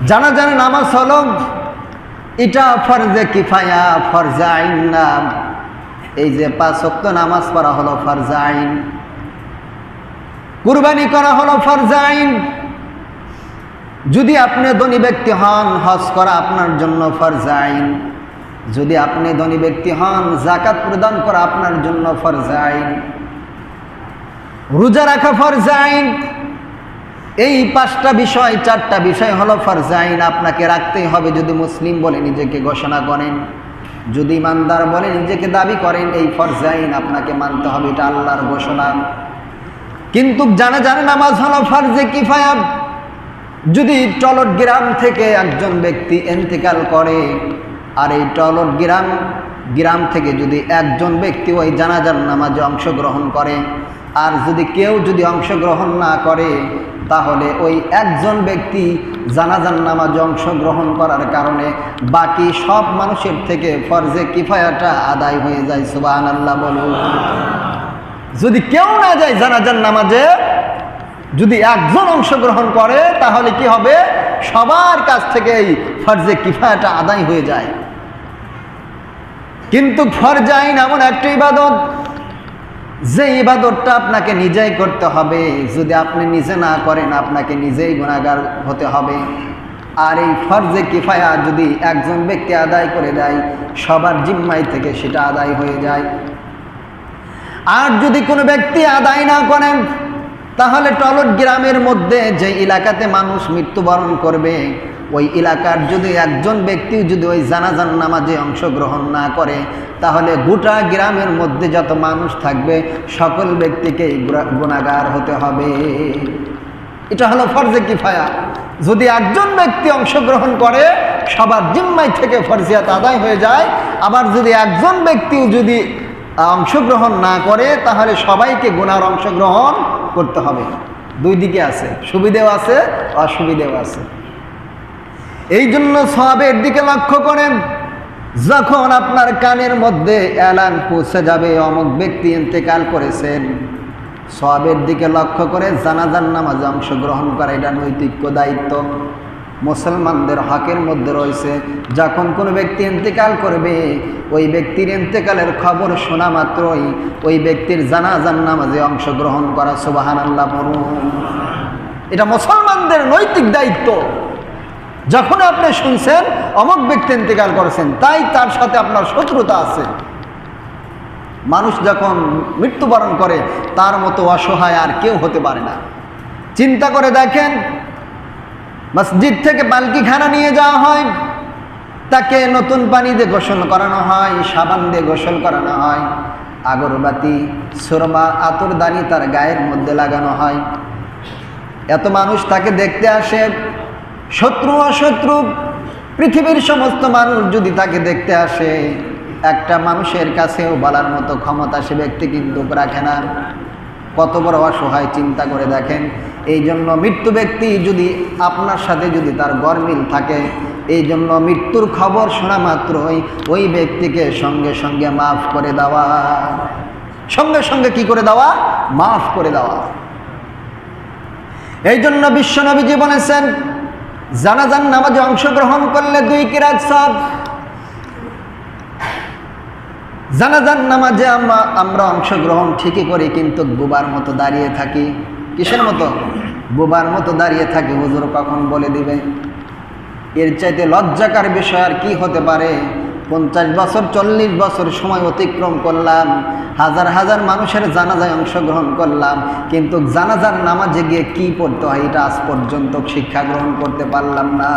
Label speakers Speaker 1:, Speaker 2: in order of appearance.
Speaker 1: জানাজার নামাজ হলো এটা ফরজে কিফায়া, ফরজে আইন না। এই যে 5 ওয়াক্ত নামাজ পড়া হলো ফরজে আইন, কুরবানি করা হলো ফরজে আইন। যদি আপনি ধনী ব্যক্তি হন, হজ করা আপনার জন্য ফরজে আইন। যদি আপনি ধনী ব্যক্তি হন, যাকাত প্রদান করা আপনার জন্য ফরজে আইন। রোজা রাখা ফরজে আইন। এই 5টা বিষয়, 4টা বিষয় হলো ফরজে আইন, আপনাকে রাখতেই হবে। যদি মুসলিম বলে নিজেকে ঘোষণা করেন, যদি ইমানদার বলে নিজেকে দাবি করেন, এই ফরজে আইন আপনাকে মানতে হবে, এটা আল্লাহর ঘোষণা। কিন্তু জানাজার নামাজ হলো ফরজে কিফায়া। যদি টলট গ্রাম থেকে একজন ব্যক্তি ইন্তেকাল করে, আর এই টলট গ্রাম থেকে যদি একজন ব্যক্তি ওই জানাজার নামাজে অংশগ্রহণ করে, আর যদি কেউ যদি অংশগ্রহণ না করে, তাহলে ওই একজন ব্যক্তি জানাজার নামাজে অংশগ্রহণ করার কারণে বাকি সব মানুষের থেকে ফরজে কিফায়াটা আদায় হয়ে যায়। সুবহানাল্লাহ বলুন। যদি কেউ না যায় জানাজার নামাজে, যদি একজন অংশগ্রহণ করে, তাহলে কি হবে? সবার কাছ থেকে এই ফরজে কিফায়াটা আদায় হয়ে যায়। কিন্তু ফরজে আইন এমন একটা ইবাদত, যে ইবাদতটা আপনাকে নিজেই করতে হবে। যদি আপনি নিজে না করেন, আপনাকে নিজেই গুনাহগার হতে হবে। আর এই ফরজে কিফায়া যদি একজন ব্যক্তি আদায় করে দেয়, সবার জিম্মায় থেকে সেটা আদায় হয়ে যায়। আর যদি কোনো ব্যক্তি আদায় না করেন, তাহলে টলট গ্রামের মধ্যে যে এলাকাতে মানুষ মৃত্যুবরণ করবে, ওই এলাকার যদি একজন ব্যক্তি যদি ওই জানাজার নামাজে অংশগ্রহণ না করে, তাহলে গোটা গ্রামের মধ্যে যত মানুষ থাকবে সকল ব্যক্তিকেই গুনাহগার হতে হবে। এটা হলো ফরজে কিফায়া। যদি একজন ব্যক্তি অংশগ্রহণ করে, সবার জিম্মায় থেকে ফরজিয়াত আদায় হয়ে যায়। আবার যদি একজন ব্যক্তিও যদি অংশগ্রহণ না করে, তাহলে সবাইকে গুনার অংশগ্রহণ করতে হবে। দুই দিকে আছে, সুবিধেও আছে, অসুবিধেও আছে। এই জন্য সওয়াবের দিকে লক্ষ্য করেন। যখন আপনার কানের মধ্যে এলান পৌঁছে যাবে অমুক ব্যক্তি ইন্তেকাল করেছেন, সওয়াবের দিকে লক্ষ্য করে জানাজার নামাজে অংশগ্রহণ করা এটা নৈতিক দায়িত্ব, মুসলমানদের হকের মধ্যে রয়েছে। যখন কোনো ব্যক্তি ইন্তেকাল করবে, ওই ব্যক্তির ইন্তেকালের খবর শোনা মাত্রই ওই ব্যক্তির জানাজার নামাজে অংশগ্রহণ করা। সুবহানাল্লাহ বলুন। এটা মুসলমানদের নৈতিক দায়িত্ব। যখন আপনি শুনছেন অমুক ব্যক্তি ইন্তেকাল করেছেন, তাই তার সাথে আপনার শত্রুতা আছে। মানুষ যখন মৃত্যুবরণ করে, তার মতো অসহায় আর কেউ হতে পারে না। চিন্তা করে দেখেন, মসজিদ থেকে পালকিখানা নিয়ে যাওয়া হয়, তাকে নতুন পানি দিয়ে গোসল করানো হয়, সাবান দিয়ে গোসল করানো হয়, আগরবাতি, সুরমা, আতরদানি তার গায়ের মধ্যে লাগানো হয়। এত মানুষ তাকে দেখতে আসে, শত্রু অশত্রু পৃথিবীর সমস্ত মানুষ যদি তাকে দেখতে আসে, একটা মানুষের কাছেও বলার মতো ক্ষমতা সে ব্যক্তি কিন্তু রাখে না। কত বড় অসহায়, চিন্তা করে দেখেন। এই জন্য মৃত্যু ব্যক্তি যদি আপনার সাথে যদি তার গরমিল থাকে, এই জন্য মৃত্যুর খবর শোনা মাত্রই ওই ব্যক্তিকে সঙ্গে সঙ্গে মাফ করে দেওয়া। সঙ্গে সঙ্গে কি করে দেওয়া? মাফ করে দেওয়া। এই জন্য বিশ্বনবীজি বলেছেন, জানাজার নামাজে অংশগ্রহণ করলে 2 কিরাত সওয়াব। জানাজার নামাজে আমরা অংশগ্রহণ ঠিকই করি, কিন্তু বোবার মতো দাঁড়িয়ে থাকি। কিসের মতো? বোবার মতো দাঁড়িয়ে থাকি। হুজুর কখন বলে দিবে? এর চাইতে লজ্জাকার বিষয় আর কি হতে পারে? 50 বছর 40 বছর সময় অতিক্রম করলাম, হাজার হাজার মানুষের জানাজায় অংশগ্রহণ করলাম, কিন্তু জানাজার নামাজে গিয়ে কি পড়তে হয় এটা আজ পর্যন্ত শিক্ষা গ্রহণ করতে পারলাম না।